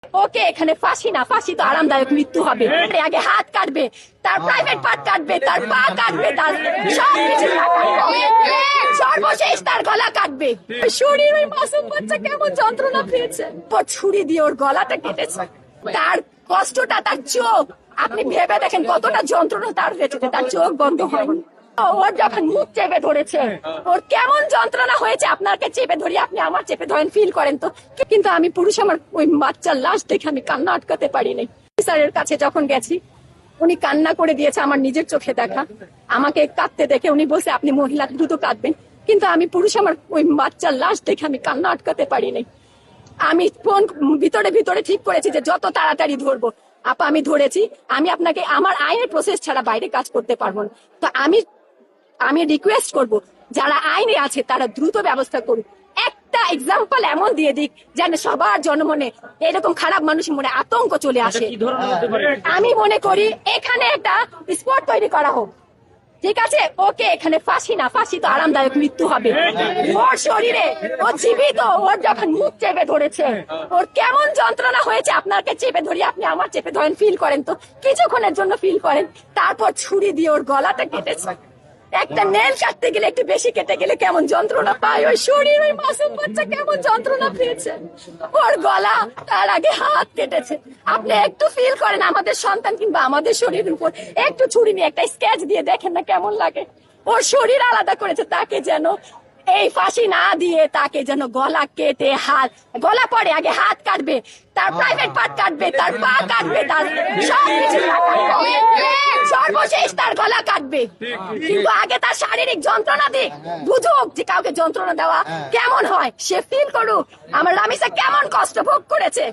ওকে এখানে ফাঁসি না, ফাঁসি তো আরামদায়ক মৃত্যু হবে। আগে হাত কাটবে, তার প্রাইভেট পার্ট কাটবে, তার পা কাটবে, তার সবকিছু সর্বশেষ তার গলা কাটবে। শরীর ওই মাসুম বাচ্চা কেমন যন্ত্রণা পেয়েছে, ওর ছুরি দিয়ে ওর গলাটা কেটেছে। তার কষ্টটা, তার চোখ, আপনি ভেবে দেখেন কতটা যন্ত্রণা তার হয়েছে, তার চোখ বন্ধ হয়নি। ওর যখন মুখ চেপে ধরেছে, ওর কেমন যন্ত্রণা হয়েছে। আপনাকে চেপে ধরি, আপনি আমার চেপে ধরেন, ফিল করেন তো। কিন্তু আমি পুরুষ, আমার ওই বাচ্চার লাশ দেখে আমি কান্না আটকাতে পারিনি। স্যারের কাছে যখন গেছি, উনি কান্না করে দিয়েছে, আমার নিজের চোখে দেখা। আমাকে কাঁদতে দেখে উনি বলছে আপনি মহিলা, দ্রুত কাঁদবেন। কিন্তু আমি পুরুষ, আমার ওই বাচ্চার লাশ দেখে আমি কান্না আটকাতে পারিনি। আমি ফোন ভিতরে ভিতরে ঠিক করেছি যে যত তাড়াতাড়ি ধরবো। আপা আমি ধরেছি, আমি আপনাকে আমার আইনের প্রসেস ছাড়া বাইরে কাজ করতে পারবো না। তো আমি রিকোয়েস্ট করব, যারা আইনে আছে তারা দ্রুত ব্যবস্থা করুক। একটা এক্সাম্পল এমন দিয়ে দিক যেন সবার জনমনে এরকম খারাপ মানুষের মনে আতঙ্ক চলে আসে। আমি মনে করি এখানে একটা স্পট তৈরি করা হোক, ঠিক আছে? ওকে এখানে ফাঁসি না, ফাঁসি তো আরামদায়ক মৃত্যু হবে। ওর শরীরে, ও জীবিত, ওর যখন মুখ চেপে ধরেছে, ওর কেমন যন্ত্রণা হয়েছে। আপনাকে চেপে ধরি, আপনি আমার চেপে ধরেন, ফিল করেন তো, কিছুক্ষণের জন্য ফিল করেন। তারপর ছুরি দিয়ে ওর গলাটা কেটেছে। একটা নেল কাটতে গেলে, একটু বেশি কেটে গেলে কেমন যন্ত্রণা পায়। ওই শরীর, ওই মাসুম বাচ্চা কেমন যন্ত্রণা পেয়েছে। ওর গলা, তার আগে হাত কেটেছে। আপনি একটু ফিল করেন আমাদের সন্তান কিংবা আমাদের শরীরের উপর একটু ছুরি নিয়ে একটা স্কেচ দিয়ে দেখেন না কেমন লাগে। ওর শরীর আলাদা করেছে, তাকে যেন এই ফাঁসি না দিয়ে তাকে যেন গলা কেটে গলা পরে আগে হাত কাটবে, তার প্রাইভেট পার্ট কাটবে, তার পা কাটবে, তার সবকিছু সর্বশেষ তার গলা কাটবে। কিন্তু আগে তার শারীরিক যন্ত্রণা দিক, বুঝুক যে কাউকে যন্ত্রণা দেওয়া কেমন হয়, সে ফিল করুক আমার রামিসা কেমন কষ্ট ভোগ করেছে,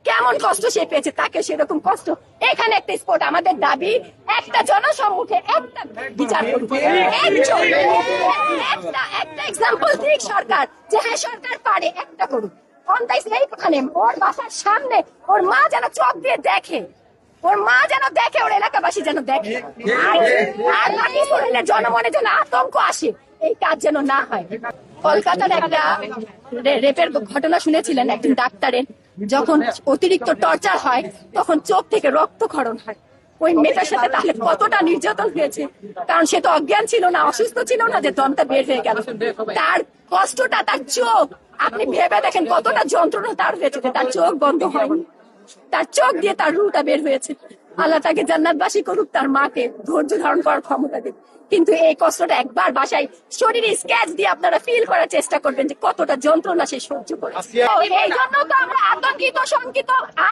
কেমন কষ্ট সে পেয়েছে, তাকে সেরকম কষ্ট। এখানে একটা স্পোর্ট, আমাদের দাবি একটা জনসম্মুখে একটা বিচার করুক, একটা এক্সাম্পল দিক সরকার, যে হ্যাঁ সরকার পারে, একটা করুক। এইখানে ওর বাসার সামনে ওর মা যেন চোখ দিয়ে দেখে, ওর মা যেন দেখে, ওর এলাকাবাসী যেন দেখে, আর বাকি শরীরের জনমনে যেন আতঙ্ক আসে, এই কাজ যেন না হয়। কলকাতার একটা রেপের ঘটনা শুনেছিলেন, একজন ডাক্তারের যখন অতিরিক্ত টর্চার হয় তখন চোখ থেকে রক্তক্ষরণ হয়। ওই মেয়েটার সাথে তাহলে কতটা নির্যাতন হয়েছে, কারণ সে তো অজ্ঞান ছিল না, অসুস্থ ছিল না যে দমটা বের হয়ে গেল। তার কষ্টটা, তার চোখ, আপনি ভেবে দেখেন কতটা যন্ত্রণা তার হয়েছে, তার চোখ বন্ধ হয়নি, তার চোখ দিয়ে তার রুটা বের হয়েছে। আল্লাহ তাকে জান্নাতবাসী করুক, তার মাকে ধৈর্য ধারণ করার ক্ষমতা দিক। কিন্তু এই কষ্টটা একবার বাসায় শরীরে স্কেচ দিয়ে আপনারা ফিল করার চেষ্টা করবেন যে কতটা যন্ত্রণা সে সহ্য করে। এই জন্য তো আমরা আতঙ্কিত, শঙ্কিত।